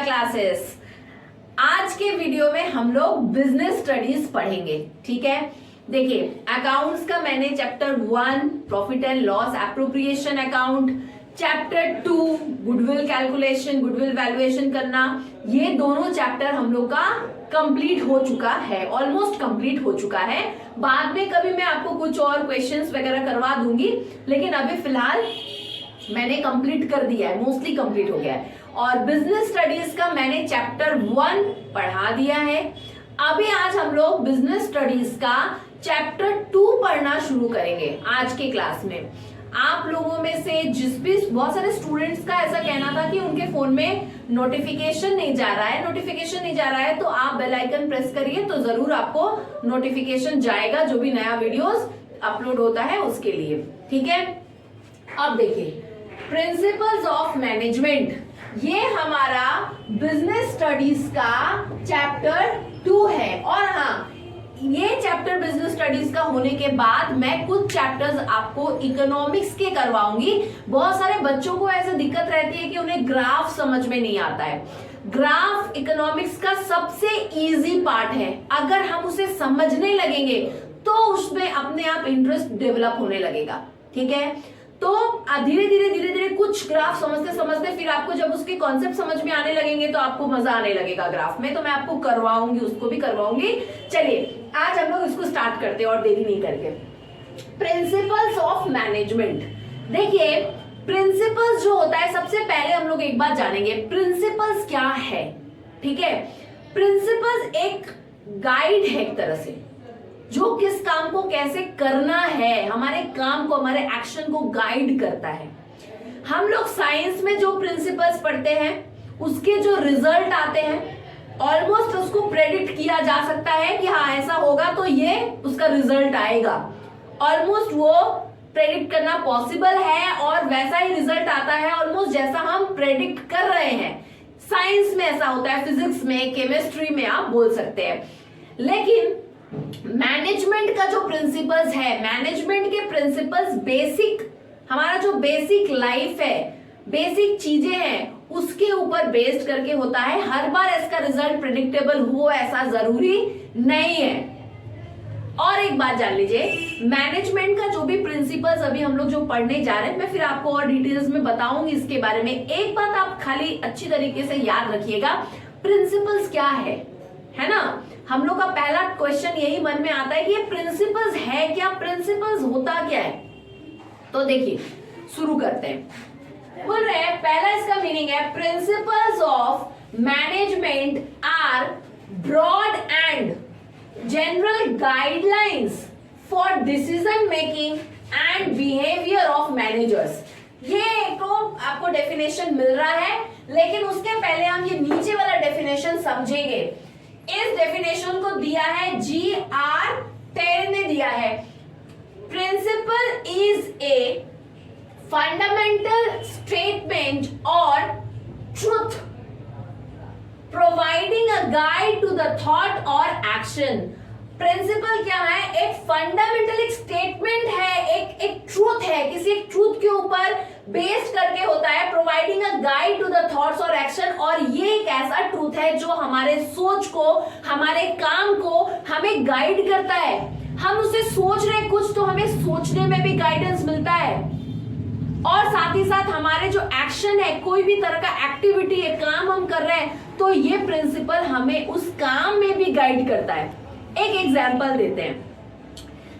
Classes. आज के video में हम लोग बिजनेस स्टडीज पढ़ेंगे। ठीक है, देखिए अकाउंट्स का मैंने chapter 1 profit and loss appropriation account, chapter 2 goodwill calculation, goodwill valuation करना, ये दोनों चैप्टर हम लोग का कंप्लीट हो चुका है, ऑलमोस्ट कंप्लीट हो चुका है। बाद में कभी मैं आपको कुछ और क्वेश्चंस वगैरह करवा दूंगी, लेकिन अभी फिलहाल मैंने कंप्लीट कर दिया है, मोस्टली कंप्लीट हो गया है। और बिजनेस स्टडीज का मैंने चैप्टर 1 पढ़ा दिया है। अभी आज हम लोग बिजनेस स्टडीज का चैप्टर 2 पढ़ना शुरू करेंगे आज के क्लास में। आप लोगों में से जिस भी बहुत सारे स्टूडेंट्स का ऐसा कहना था कि उनके फोन में नोटिफिकेशन नहीं जा रहा है, तो आप बेल आइकन प्रेस करिए तो जरूर आपको नोटिफिकेशन जाएगा जो भी नया वीडियोस अपलोड होता है उसके लिए। ठीक है, अब देखिए प्रिंसिपल्स ऑफ मैनेजमेंट, ये हमारा बिजनेस स्टडीज का चैप्टर 2 है। और हाँ, ये चैप्टर बिजनेस स्टडीज का होने के बाद मैं कुछ चैप्टर्स आपको इकोनॉमिक्स के करवाऊंगी। बहुत सारे बच्चों को ऐसे दिक्कत रहती है कि उन्हें ग्राफ समझ में नहीं आता है। ग्राफ इकोनॉमिक्स का सबसे इजी पार्ट है, अगर हम उसे समझने लगेंगे तो उसमें अपने आप इंटरेस्ट डेवलप होने लगेगा। ठीक है, तो धीरे धीरे कुछ ग्राफ समझते समझते फिर आपको जब उसके कॉन्सेप्ट समझ में आने लगेंगे तो आपको मजा आने लगेगा ग्राफ में। तो मैं आपको करवाऊंगी, उसको भी करवाऊंगी। चलिए आज हम लोग इसको स्टार्ट करते हैं और देरी नहीं करके। प्रिंसिपल्स ऑफ मैनेजमेंट, देखिए प्रिंसिपल्स जो होता है, सबसे पहले हम लोग एक बात जानेंगे प्रिंसिपल्स क्या है। ठीक है, प्रिंसिपल्स एक गाइड है एक तरह से, जो किस काम को कैसे करना है, हमारे काम को, हमारे एक्शन को गाइड करता है। हम लोग साइंस में जो प्रिंसिपल्स पढ़ते हैं उसके जो रिजल्ट आते हैं ऑलमोस्ट उसको प्रेडिक्ट किया जा सकता है कि हाँ ऐसा होगा तो ये उसका रिजल्ट आएगा। ऑलमोस्ट वो प्रेडिक्ट करना पॉसिबल है और वैसा ही रिजल्ट आता है ऑलमोस्ट जैसा हम प्रेडिक्ट कर रहे हैं। साइंस में ऐसा होता है, फिजिक्स में, केमिस्ट्री में आप बोल सकते हैं। लेकिन मैनेजमेंट का जो प्रिंसिपल्स है, मैनेजमेंट के प्रिंसिपल्स बेसिक, हमारा जो बेसिक लाइफ है, बेसिक चीजें हैं, उसके ऊपर बेस्ड करके होता है। हर बार इसका रिजल्ट प्रेडिक्टेबल हो ऐसा जरूरी नहीं है। और एक बात जान लीजिए, मैनेजमेंट का जो भी प्रिंसिपल्स अभी हम लोग जो पढ़ने जा रहे हैं, मैं फिर आपको और डिटेल्स में बताऊंगी इसके बारे में। एक बात आप खाली अच्छी तरीके से याद रखिएगा, प्रिंसिपल्स क्या है ना। हम लोग का पहला क्वेश्चन यही मन में आता है कि ये प्रिंसिपल्स है क्या, प्रिंसिपल्स होता क्या है। तो देखिए शुरू करते हैं। बोल रहे हैं पहला इसका मीनिंग है, principles of management are broad and general guidelines for decision making and behaviour of managers. ये तो आपको डेफिनेशन मिल रहा है, लेकिन उसके पहले हम ये नीचे वाला डेफिनेशन समझेंगे। इस डेफिनेशन को दिया है G.R. टेल ने दिया है। Principle is a fundamental statement और truth providing a guide to the thought और एक्शन। प्रिंसिपल क्या है? एक फंडामेंटल एक स्टेटमेंट है, एक ट्रूथ है, किसी एक ट्रूथ के ऊपर बेस्ड करके होता है। Providing a guide to the thoughts और एक्शन, और ये एक ऐसा ट्रूथ है जो हमारे सोच को, हमारे काम को हमें गाइड करता है। हम उसे सोच रहे कुछ, तो हमें सोचने में भी गाइडेंस मिलता है, और साथ ही साथ हमारे जो एक्शन है, कोई भी तरह का एक्टिविटी है, काम हम कर रहे हैं, तो ये प्रिंसिपल हमें उस काम में भी गाइड करता है। एक एग्जाम्पल देते हैं।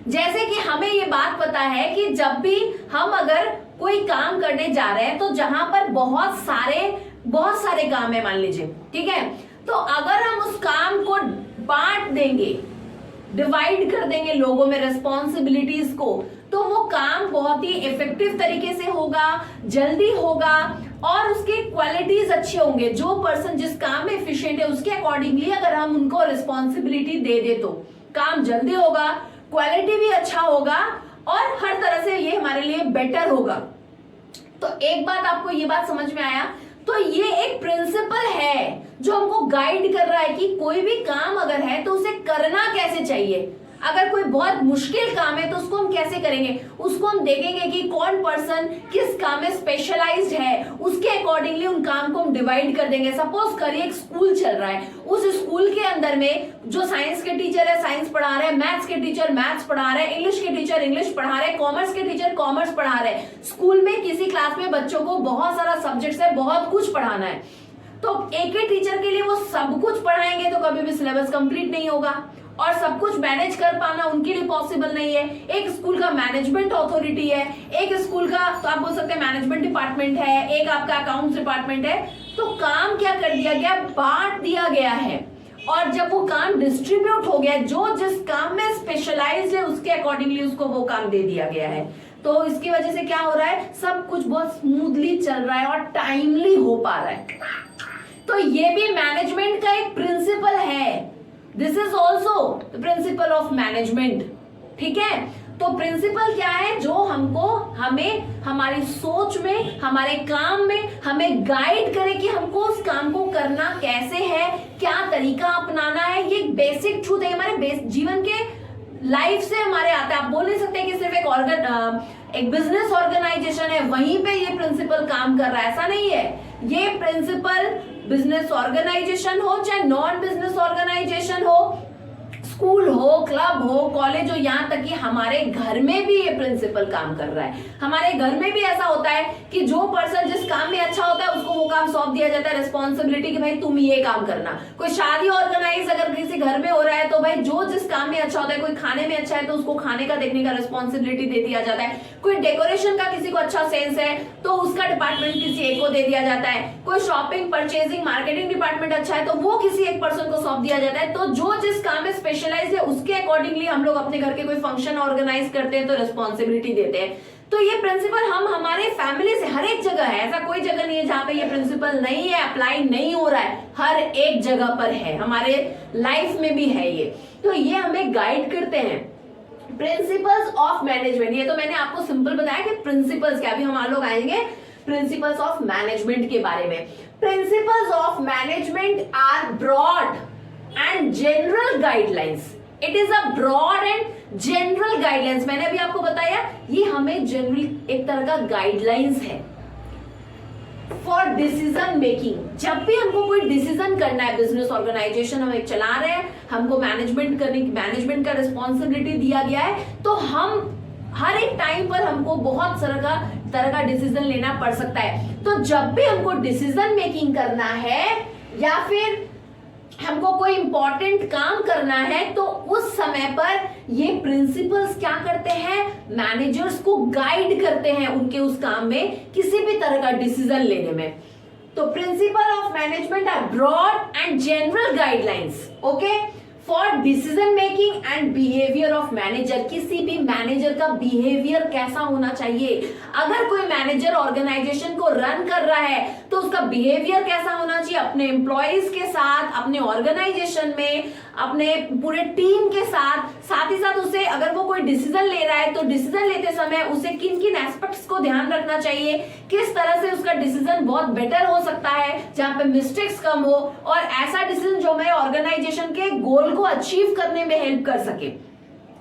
जैसे कि हमें ये बात पता है कि जब भी हम अगर कोई काम करने जा रहे हैं, तो जहां पर बहुत सारे काम है मान लीजिए, ठीक है, तो अगर हम उस काम को बांट देंगे, डिवाइड कर देंगे लोगों में रिस्पॉन्सिबिलिटीज को, तो वो काम बहुत ही इफेक्टिव तरीके से होगा, जल्दी होगा, और उसके क्वालिटीज अच्छे होंगे। जो पर्सन जिस काम में एफिशिएंट है उसके अकॉर्डिंगली अगर हम उनको रिस्पॉन्सिबिलिटी दे दे तो काम जल्दी होगा, क्वालिटी भी अच्छा होगा, और हर तरह से ये हमारे लिए बेटर होगा। तो एक बात आपको ये बात समझ में आया, तो ये एक प्रिंसिपल है जो हमको गाइड कर रहा है कि कोई भी काम अगर है तो उसे करना कैसे चाहिए। अगर कोई बहुत मुश्किल काम है तो उसको हम कैसे करेंगे, उसको हम देखेंगे कि कौन पर्सन किस काम में स्पेशलाइज्ड है, उसके अकॉर्डिंगली उन काम को हम डिवाइड कर देंगे। सपोज करिए एक स्कूल चल रहा है, उस स्कूल के अंदर में जो साइंस के टीचर है साइंस पढ़ा रहे हैं, मैथ्स के टीचर मैथ्स पढ़ा रहे हैं, इंग्लिश के टीचर इंग्लिश पढ़ा रहे हैं, कॉमर्स के टीचर कॉमर्स पढ़ा रहे हैं। स्कूल में किसी क्लास में बच्चों को बहुत सारा सब्जेक्ट्स है, बहुत कुछ पढ़ाना है, तो एक ही टीचर के लिए वो सब कुछ पढ़ाएंगे तो कभी भी सिलेबस कंप्लीट नहीं होगा और सब कुछ मैनेज कर पाना उनके लिए पॉसिबल नहीं है। एक स्कूल का मैनेजमेंट अथॉरिटी है, एक स्कूल का तो आप बोल सकते हैं मैनेजमेंट डिपार्टमेंट है, एक आपका अकाउंट्स डिपार्टमेंट है। तो काम क्या कर दिया गया, बांट दिया गया है, और जब वो काम डिस्ट्रीब्यूट हो गया, जो जिस काम में स्पेशलाइज्ड है उसके अकॉर्डिंगली उसको वो काम दे दिया गया है। तो इसकी वजह से क्या हो रहा है, सब कुछ बहुत स्मूथली चल रहा है और टाइमली हो पा रहा है। तो ये भी मैनेजमेंट का एक प्रिंसिपल है, this is also the principal of management. ठीक है, तो प्रिंसिपल क्या है, जो हमको हमें हमारी सोच में हमारे काम में हमें गाइड करे कि हमको उस काम को करना कैसे है, क्या तरीका अपनाना है। ये बेसिक ट्रूथ है, हमारे जीवन के लाइफ से हमारे आता है। आप बोल नहीं सकते कि सिर्फ एक बिजनेस ऑर्गेनाइजेशन है वहीं पे ये प्रिंसिपल काम कर रहा है, ऐसा नहीं है। ये प्रिंसिपल बिजनेस ऑर्गेनाइजेशन हो चाहे नॉन बिजनेस ऑर्गेनाइजेशन हो, स्कूल हो, क्लब हो, कॉलेज हो, यहाँ तक कि हमारे घर में भी ये प्रिंसिपल काम कर रहा है। हमारे घर में भी ऐसा होता है कि जो पर्सन जिस काम में अच्छा होता है उसको वो काम सौंप दिया जाता है, रिस्पॉन्सिबिलिटी कि भाई तुम ये काम करना। कोई शादी ऑर्गेनाइज अगर किसी घर में हो रहा है तो भाई जो जिस काम में अच्छा होता है, कोई खाने में अच्छा है तो उसको खाने का देखने का रिस्पॉन्सिबिलिटी दे दिया जाता है। कोई डेकोरेशन का किसी को अच्छा सेंस है तो उसका डिपार्टमेंट किसी एक को दे दिया जाता है। कोई शॉपिंग, परचेजिंग, मार्केटिंग डिपार्टमेंट अच्छा है तो वो किसी एक पर्सन को सौंप दिया जाता है। तो जो जिस काम में स्पेशलाइज्ड है उसके अकॉर्डिंगली हम लोग अपने घर के कोई फंक्शन ऑर्गेनाइज करते हैं तो रिस्पॉन्सिबिलिटी देते हैं। तो ये प्रिंसिपल हम हमारे फैमिली से हर एक जगह है, ऐसा कोई जगह नहीं है जहां पे ये प्रिंसिपल नहीं है, अप्लाई नहीं हो रहा है, हर एक जगह पर है, हमारे लाइफ में भी है ये। तो ये हमें गाइड करते हैं। प्रिंसिपल्स ऑफ मैनेजमेंट, ये तो मैंने आपको सिंपल बताया कि प्रिंसिपल्स क्या, अभी हम लोग आएंगे प्रिंसिपल्स ऑफ मैनेजमेंट के बारे में। Principles of management are broad and general guidelines. It is a broad and general guidelines. मैंने अभी आपको बताया ये हमें जनरल एक तरह का गाइडलाइंस है फॉर डिसीजन मेकिंग। जब भी हमको कोई डिसीजन करना है, बिजनेस ऑर्गेनाइजेशन हम एक चला रहे हैं, हमको मैनेजमेंट का रिस्पॉन्सिबिलिटी दिया गया है, तो हम हर एक टाइम पर हमको बहुत तरह का डिसीजन लेना पड़ सकता है। तो जब भी हमको डिसीजन मेकिंग करना है या फिर हमको कोई इंपॉर्टेंट काम करना है तो उस समय पर ये प्रिंसिपल्स क्या करते हैं, मैनेजर्स को गाइड करते हैं उनके उस काम में किसी भी तरह का डिसीजन लेने में। तो principle of management are broad and general guidelines okay for decision making and behaviour of manager. किसी भी मैनेजर का बिहेवियर कैसा होना चाहिए, अगर कोई मैनेजर ऑर्गेनाइजेशन को रन कर रहा है तो उसका बिहेवियर कैसा होना चाहिए अपने एम्प्लॉयज के साथ, अपने ऑर्गेनाइजेशन में, अपने पूरे टीम के साथ ही साथ उसे अगर वो कोई डिसीजन ले रहा है तो डिसीजन लेते समय उसे किन किन एस्पेक्ट्स को ध्यान रखना चाहिए, किस तरह से उसका डिसीजन बहुत बेटर हो सकता है जहां पे मिस्टेक्स कम हो, और ऐसा डिसीजन जो हमें ऑर्गेनाइजेशन के गोल को अचीव करने में हेल्प कर सके,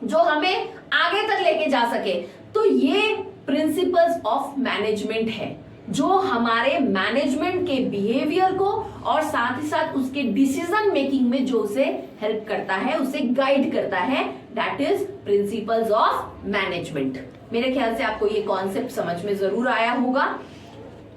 जो हमें आगे तक लेके जा सके। तो ये प्रिंसिपल्स ऑफ मैनेजमेंट है जो हमारे मैनेजमेंट के बिहेवियर को और साथ ही साथ उसके डिसीजन मेकिंग में जो उसे हेल्प करता है, उसे गाइड करता है, that is principles of management. मेरे ख्याल से आपको ये कॉन्सेप्ट समझ में जरूर आया होगा।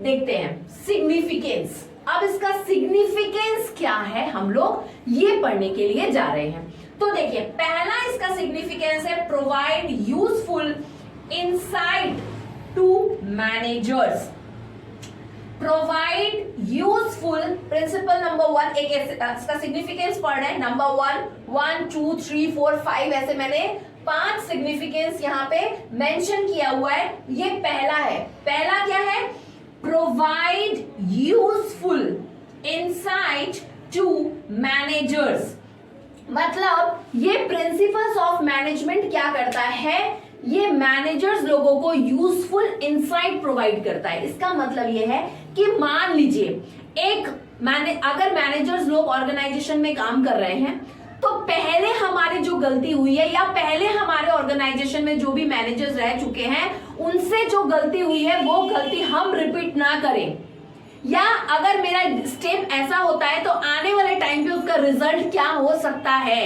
देखते हैं सिग्निफिकेंस। अब इसका सिग्निफिकेंस क्या है हम लोग ये पढ़ने के लिए जा रहे हैं। तो देखिए पहला इसका सिग्निफिकेंस है provide useful insight to managers. Provide useful, principle number 1, एक इसका सिग्निफिकेंस पढ़ रहे हैं, नंबर 1, 2, 3, 4, 5, ऐसे मैंने 5 सिग्निफिकेंस यहाँ पे मेंशन किया हुआ है। ये पहला है। पहला क्या है, provide useful insight to managers. मतलब ये प्रिंसिपल्स ऑफ मैनेजमेंट क्या करता है, ये मैनेजर्स लोगों को यूजफुल इनसाइट प्रोवाइड करता है। इसका मतलब ये है कि मान लीजिए अगर मैनेजर्स लोग ऑर्गेनाइजेशन में काम कर रहे हैं तो पहले हमारी जो गलती हुई है या पहले हमारे ऑर्गेनाइजेशन में जो भी मैनेजर्स रह चुके हैं उनसे जो गलती हुई है वो गलती हम रिपीट ना करें, या अगर मेरा स्टेप ऐसा होता है तो आने वाले टाइम पे उसका रिजल्ट क्या हो सकता है,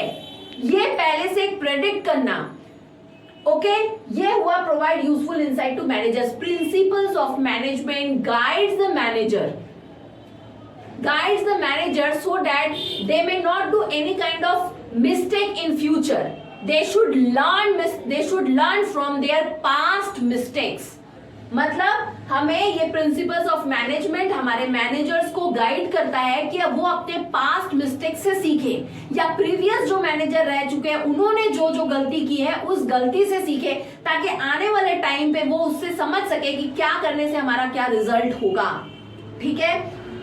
ये पहले से एक प्रेडिक्ट करना। ओके, ये हुआ provide useful insight to managers. Principles of management guides the manager so that they may not do any kind of mistake in future. They should learn from their past mistakes. मतलब हमें ये principles of management हमारे managers को guide करता है कि अब वो अपने पास्ट मिस्टेक से सीखे, या प्रीवियस जो मैनेजर रह चुके हैं उन्होंने जो जो गलती की है उस गलती से सीखे, ताकि आने वाले टाइम पे वो उससे समझ सके कि क्या करने से हमारा क्या रिजल्ट होगा। ठीक है,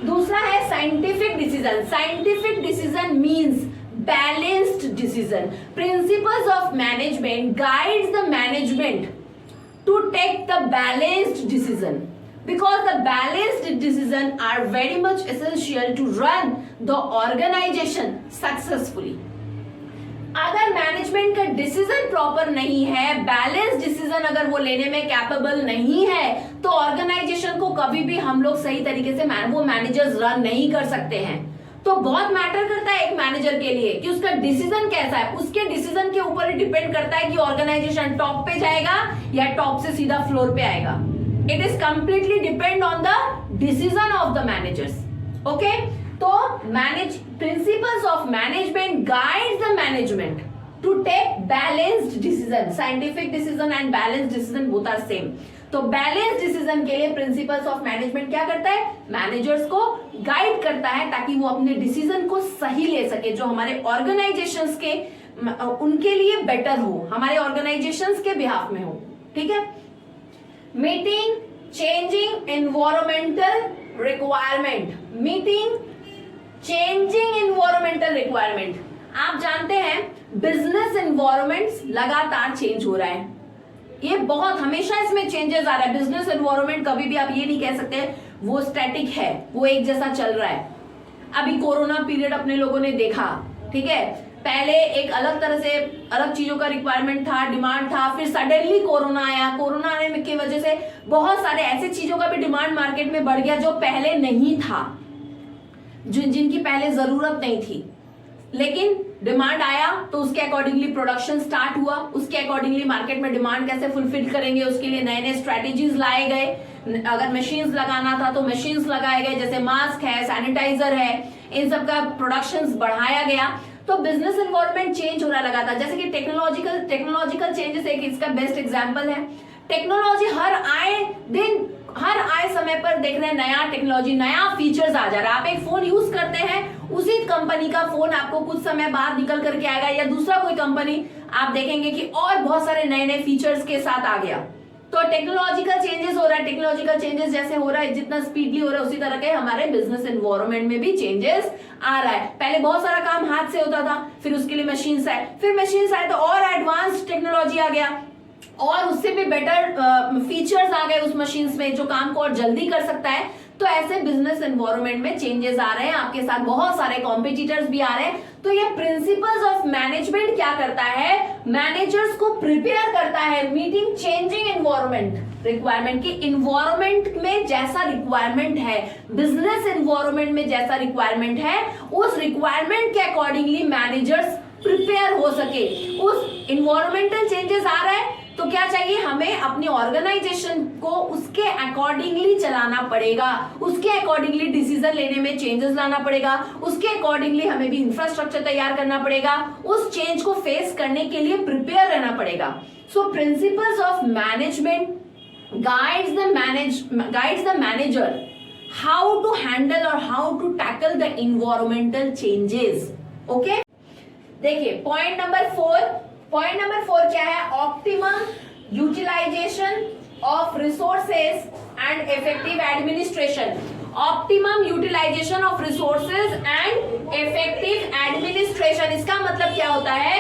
दूसरा है scientific decision. Scientific decision means balanced decision. Principles of management guides the management to take the balanced decision, because the balanced decision are very much essential to run the organization successfully. अगर management का decision proper नहीं है, balance decision अगर वो लेने में capable नहीं है, तो ऑर्गेनाइजेशन को कभी भी हम लोग सही तरीके से वो मैनेजर्स रन नहीं कर सकते हैं। तो बहुत मैटर करता है एक मैनेजर के लिए कि उसका डिसीजन कैसा है। उसके डिसीजन के ऊपर ही डिपेंड करता है कि ऑर्गेनाइजेशन टॉप पे जाएगा या टॉप से सीधा फ्लोर पे आएगा। It is completely depend on the decision of the managers. Okay, तो principles of management guides the management to take balanced decision. Scientific decision and balanced decision both are same. तो balance decision के लिए principles of management क्या करता है, managers को guide करता है ताकि वो अपने डिसीजन को सही ले सके, जो हमारे ऑर्गेनाइजेशंस के उनके लिए बेटर हो, हमारे ऑर्गेनाइजेशंस के बिहाफ में हो। ठीक है, meeting changing environmental requirement. Meeting changing environmental requirement. आप जानते हैं बिजनेस एनवायरमेंट्स लगातार चेंज हो रहा है, ये बहुत हमेशा इसमें चेंजेस आ रहा है। बिजनेस एनवायरनमेंट कभी भी आप ये नहीं कह सकते वो स्टैटिक है, वो एक जैसा चल रहा है। अभी कोरोना पीरियड अपने लोगों ने देखा, ठीक है, पहले एक अलग तरह से अलग चीजों का रिक्वायरमेंट था, डिमांड था, फिर सडनली कोरोना आया। कोरोना आने की वजह से बहुत सारे ऐसे चीजों का भी डिमांड मार्केट में बढ़ गया जो पहले नहीं था, जिनकी पहले जरूरत नहीं थी, लेकिन डिमांड आया तो उसके अकॉर्डिंगली प्रोडक्शन स्टार्ट हुआ, उसके अकॉर्डिंगली मार्केट में डिमांड कैसे फुलफिल करेंगे उसके लिए नए नए स्ट्रेटेजीज लाए गए। अगर मशीन्स लगाना था तो मशीन्स लगाए गए, जैसे मास्क है, सैनिटाइजर है, इन सब का प्रोडक्शन बढ़ाया गया। तो बिजनेस एनवायरनमेंट चेंज हो रहा लगातार, जैसे कि टेक्नोलॉजिकल चेंजेस एक इसका बेस्ट एग्जांपल है। टेक्नोलॉजी हर आए समय पर देख रहे हैं नया टेक्नोलॉजी, नया फीचर्स आ जा रहा है। आप एक फोन यूज करते हैं, उसी कंपनी का फोन आपको कुछ समय बाद निकल करके आएगा, या दूसरा कोई कंपनी आप देखेंगे कि और बहुत सारे नए नए फीचर्स के साथ आ गया। तो टेक्नोलॉजिकल चेंजेस हो रहा है। टेक्नोलॉजिकल चेंजेस जैसे हो रहा है, जितना स्पीडली हो रहा है, उसी तरह के हमारे बिजनेस एनवायरनमेंट में भी चेंजेस आ रहा है। पहले बहुत सारा काम हाथ से होता था, फिर उसके लिए मशीन्स आए, फिर मशीन्स आए तो और एडवांस टेक्नोलॉजी आ गया, और उससे भी बेटर फीचर्स आ गए उस मशीन्स में, जो काम को और जल्दी कर सकता है। तो ऐसे बिजनेस एनवायरनमेंट में चेंजेस आ रहे हैं, आपके साथ बहुत सारे कॉम्पिटिटर्स भी आ रहे हैं। तो ये प्रिंसिपल्स ऑफ मैनेजमेंट क्या करता है, मैनेजर्स को प्रिपेयर करता है मीटिंग चेंजिंग एनवायरनमेंट रिक्वायरमेंट की। एनवायरनमेंट में जैसा रिक्वायरमेंट है, बिजनेस एनवायरनमेंट में जैसा रिक्वायरमेंट है, उस रिक्वायरमेंट के अकॉर्डिंगली मैनेजर्स प्रिपेयर हो सके। उस एनवायरमेंटल चेंजेस आ रहा है तो क्या चाहिए, हमें अपनी ऑर्गेनाइजेशन को उसके अकॉर्डिंगली चलाना पड़ेगा, उसके अकॉर्डिंगली डिसीजन लेने में चेंजेस लाना पड़ेगा, उसके अकॉर्डिंगली हमें भी इंफ्रास्ट्रक्चर तैयार करना पड़ेगा, उस चेंज को फेस करने के लिए प्रिपेयर रहना पड़ेगा। So principles of management guides the manager how to handle और how to tackle the environmental changes. Okay, देखिए पॉइंट नंबर 4 क्या है, optimum utilisation of resources and effective administration. Optimum utilisation of resources and effective administration, इसका मतलब क्या होता है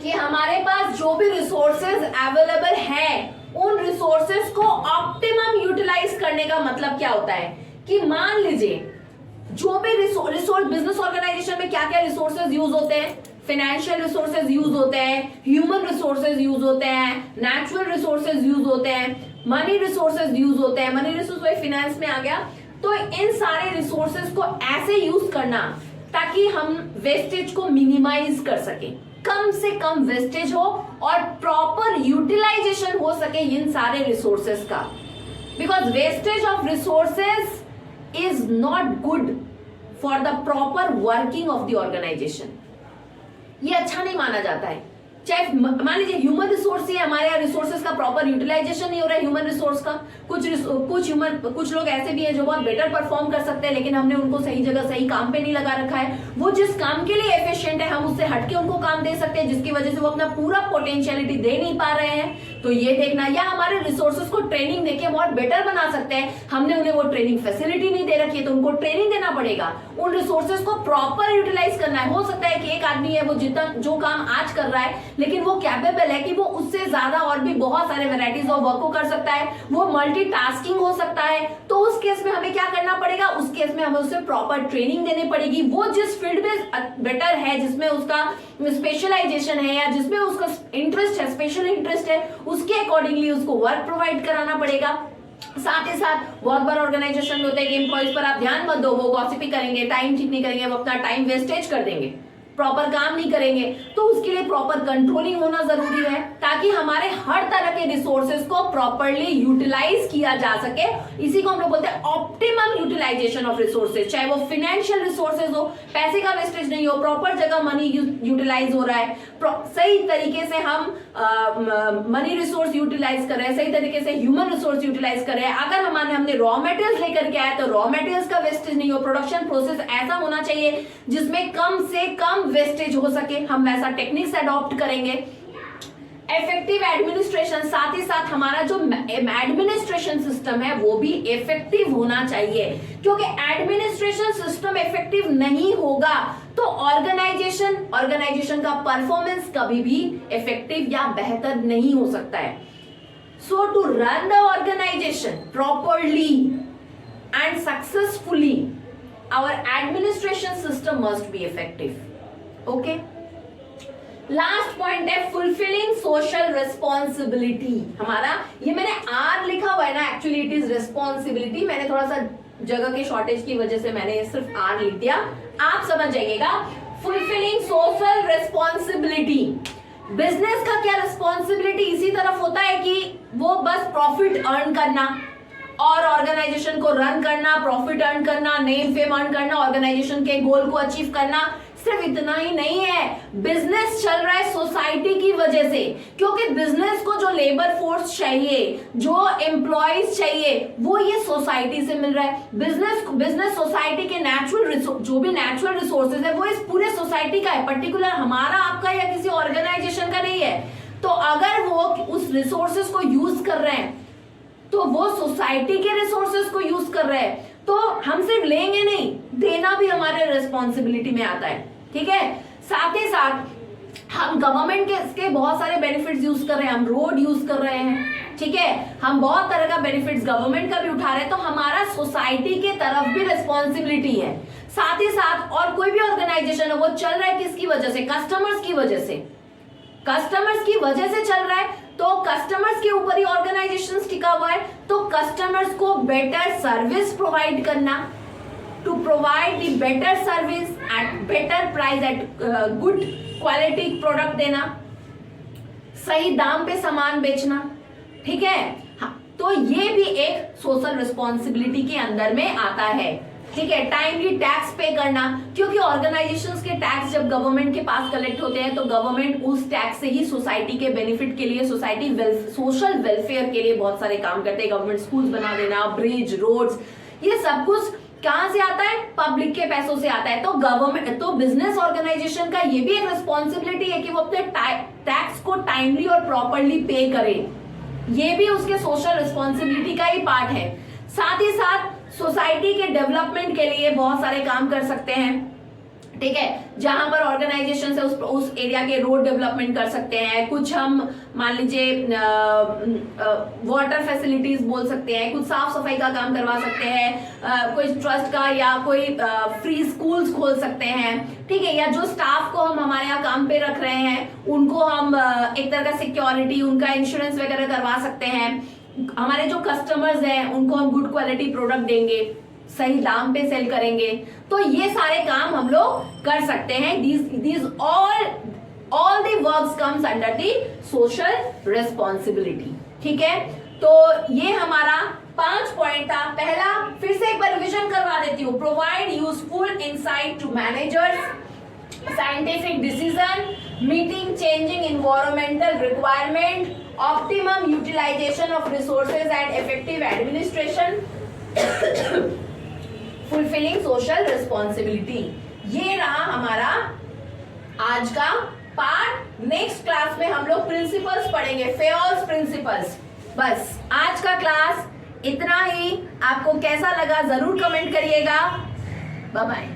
कि हमारे पास जो भी रिसोर्सेज अवेलेबल हैं, उन रिसोर्सेज को ऑप्टिमम यूटिलाइज करने का मतलब क्या होता है कि मान लीजिए जो भी रिसोर्स बिजनेस ऑर्गेनाइजेशन में क्या क्या रिसोर्सेज यूज होते हैं, फाइनेंशियल रिसोर्सेज यूज होते हैं, ह्यूमन रिसोर्सेज यूज होते हैं, नेचुरल रिसोर्सेज यूज होते हैं, मनी रिसोर्सेज यूज होते हैं। मनी रिसोर्स वही फाइनेंस में आ गया। तो इन सारे रिसोर्सेज को ऐसे यूज करना ताकि हम वेस्टेज को मिनिमाइज कर सके, कम से कम वेस्टेज हो और प्रॉपर यूटिलाइजेशन हो सके इन सारे रिसोर्सेज का। Because wastage of resources is not good for the proper working of the organisation. ये अच्छा नहीं माना जाता है। चाहे मान लीजिए ह्यूमन रिसोर्स ही हमारे यहाँ रिसोर्सेज का प्रॉपर यूटिलाइजेशन नहीं हो रहा है ह्यूमन रिसोर्स का। कुछ लोग ऐसे भी हैं जो बहुत बेटर परफॉर्म कर सकते हैं, लेकिन हमने उनको सही जगह सही काम पे नहीं लगा रखा है। वो जिस काम के लिए एफिशिएंट है हम उससे हटके उनको काम दे सकते हैं, जिसकी वजह से वो अपना पूरा पोटेंशियलिटी दे नहीं पा रहे हैं। तो ये देखना, या हमारे रिसोर्सेज को ट्रेनिंग देके बहुत बेटर बना सकते हैं, हमने उन्हें वो ट्रेनिंग फैसिलिटी नहीं दे रखी है तो उनको ट्रेनिंग देना पड़ेगा। उन रिसोर्सेज को प्रॉपर यूटिलाइज करना है। हो सकता है कि एक आदमी है वो जितना जो काम आज कर रहा है, लेकिन वो कैपेबल है कि वो उससे ज्यादा और भी बहुत सारे वेराइटीज ऑफ वर्क को कर सकता है, वो मल्टीटास्किंग हो सकता है। तो उस केस में हमें क्या करना पड़ेगा, उस केस में हमें उसे प्रॉपर ट्रेनिंग देनी पड़ेगी। वो जिस फील्ड में बेटर है, जिसमें उसका स्पेशलाइजेशन है या जिसमें उसका इंटरेस्ट है, स्पेशल इंटरेस्ट है, उसके अकॉर्डिंगली उसको वर्क प्रोवाइड कराना पड़ेगा। साथ ही साथ बहुत बार ऑर्गेनाइजेशन में होता है कि एम्प्लॉइज पर आप ध्यान मत दो, वो गॉसिपिंग करेंगे, टाइम ठीक नहीं करेंगे, वो अपना टाइम वेस्टेज कर देंगे, प्रॉपर काम नहीं करेंगे। तो उसके लिए प्रॉपर कंट्रोलिंग होना जरूरी है ताकि हमारे हर तरह के रिसोर्सेज को प्रॉपरली यूटिलाइज किया जा सके। इसी को हम लोग बोलते हैं ऑप्टिमम यूटिलाइजेशन ऑफ रिसोर्सेज। चाहे वो फाइनेंशियल रिसोर्सेज हो, पैसे का वेस्टेज नहीं हो, प्रॉपर जगह मनी यूटिलाइज हो रहा है, सही तरीके से हम मनी रिसोर्स यूटिलाइज कर रहे हैं, सही तरीके से ह्यूमन रिसोर्स यूटिलाइज कर रहे हैं। अगर हमने रॉ मटेरियल्स लेकर के आए तो रॉ मटेरियल्स का वेस्टेज नहीं हो। प्रोडक्शन प्रोसेस ऐसा होना चाहिए जिसमें कम से कम वेस्टेज हो सके, हम वैसा टेक्निक्स अडॉप्ट करेंगे। इफेक्टिव एडमिनिस्ट्रेशन, साथ ही साथ हमारा जो एडमिनिस्ट्रेशन सिस्टम है वो भी इफेक्टिव होना चाहिए, क्योंकि एडमिनिस्ट्रेशन सिस्टम इफेक्टिव नहीं होगा तो ऑर्गेनाइजेशन का परफॉर्मेंस कभी भी इफेक्टिव या बेहतर नहीं हो सकता है। So to run the organisation properly and successfully our administration system must be effective. Okay, last point है फुलफिलिंग सोशल रिस्पॉन्सिबिलिटी। हमारा ये मैंने आर लिखा हुआ है ना, एक्चुअली इट इज रिस्पॉन्सिबिलिटी। मैंने थोड़ा सा जगह के शॉर्टेज की वजह से मैंने सिर्फ आर लिख दिया, आप समझ जाइएगा। फुलफिलिंग सोशल रिस्पॉन्सिबिलिटी, बिजनेस का क्या रिस्पॉन्सिबिलिटी इसी तरफ होता है कि वो बस प्रॉफिट अर्न करना और ऑर्गेनाइजेशन को रन करना, प्रॉफिट अर्न करना, नेम फेम अर्न करना, ऑर्गेनाइजेशन के गोल को अचीव करना। सिर्फ इतना ही नहीं है, बिजनेस चल रहा है सोसाइटी की वजह से, क्योंकि बिजनेस को जो लेबर फोर्स चाहिए, जो एम्प्लॉयज चाहिए, वो ये सोसाइटी से मिल रहा है। बिजनेस सोसाइटी के जो भी नेचुरल रिसोर्सेज है वो इस पूरे सोसाइटी का है, पर्टिकुलर हमारा, आपका या किसी ऑर्गेनाइजेशन का नहीं है। तो अगर वो उस रिसोर्सेज को यूज कर रहे हैं तो वो सोसाइटी के रिसोर्सेज को यूज कर रहे हैं, तो हम सिर्फ लेंगे नहीं, देना भी हमारे रिस्पॉन्सिबिलिटी में आता है। ठीक है, साथ ही साथ हम गवर्नमेंट के बहुत सारे बेनिफिट्स यूज कर रहे हैं, हम रोड यूज कर रहे हैं, ठीक है, हम बहुत तरह का बेनिफिट्स गवर्नमेंट का भी उठा रहे हैं, तो हमारा सोसाइटी के तरफ भी रिस्पॉन्सिबिलिटी है। साथ ही साथ और कोई भी ऑर्गेनाइजेशन है वो चल रहा है किसकी वजह से, कस्टमर्स की वजह से, कस्टमर्स की वजह से चल रहा है, तो कस्टमर्स के ऊपर ही ऑर्गेनाइजेशन टिका हुआ है। तो कस्टमर्स को बेटर सर्विस प्रोवाइड करना, to provide the better service at better price, at good quality product देना, सही दाम पे सामान बेचना, ठीक है। हाँ, तो ये भी एक सोशल रिस्पॉन्सिबिलिटी के अंदर में आता है। ठीक है, टाइमली टैक्स पे करना, क्योंकि ऑर्गेनाइजेशंस के टैक्स जब गवर्नमेंट के पास कलेक्ट होते हैं तो गवर्नमेंट उस टैक्स से ही सोसाइटी के बेनिफिट के लिए, सोशल वेलफेयर के लिए बहुत सारे काम करते हैं। गवर्नमेंट स्कूल्स बना देना, ब्रिज, रोड्स, ये सब कुछ कहां से आता है, पब्लिक के पैसों से आता है। तो गवर्नमेंट, तो बिजनेस ऑर्गेनाइजेशन का ये भी एक रिस्पॉन्सिबिलिटी है कि वो अपने टैक्स को टाइमली और प्रॉपरली पे करे, ये भी उसके सोशल रिस्पॉन्सिबिलिटी का ही पार्ट है। साथ ही साथ सोसाइटी के डेवलपमेंट के लिए बहुत सारे काम कर सकते हैं। ठीक है, जहां पर ऑर्गेनाइजेशन से उस एरिया के रोड डेवलपमेंट कर सकते हैं, कुछ हम मान लीजिए वाटर फैसिलिटीज बोल सकते हैं, कुछ साफ सफाई का काम करवा सकते हैं, कोई ट्रस्ट का या कोई फ्री स्कूल्स खोल सकते हैं, ठीक है, या जो स्टाफ को हम हमारे यहाँ काम पे रख रहे हैं उनको हम एक तरह का सिक्योरिटी, उनका इंश्योरेंस वगैरह करवा सकते हैं, हमारे जो कस्टमर्स हैं उनको हम गुड क्वालिटी प्रोडक्ट देंगे, सही दाम पे सेल करेंगे, तो ये सारे काम हम लोग कर सकते हैं। these all the works comes under the social responsibility, ठीक है। तो ये हमारा 5 पॉइंट था। पहला फिर से एक बार रिविजन करवा देती हूँ, provide useful insight to managers, scientific decision, meeting changing environmental requirement, optimum utilization of resources and effective administration, fulfilling social responsibility। ये रहा हमारा आज का पार्ट। नेक्स्ट क्लास में हम लोग प्रिंसिपल्स पढ़ेंगे, फेयर्स प्रिंसिपल्स। बस आज का क्लास इतना ही। आपको कैसा लगा जरूर कमेंट करिएगा। Bye bye.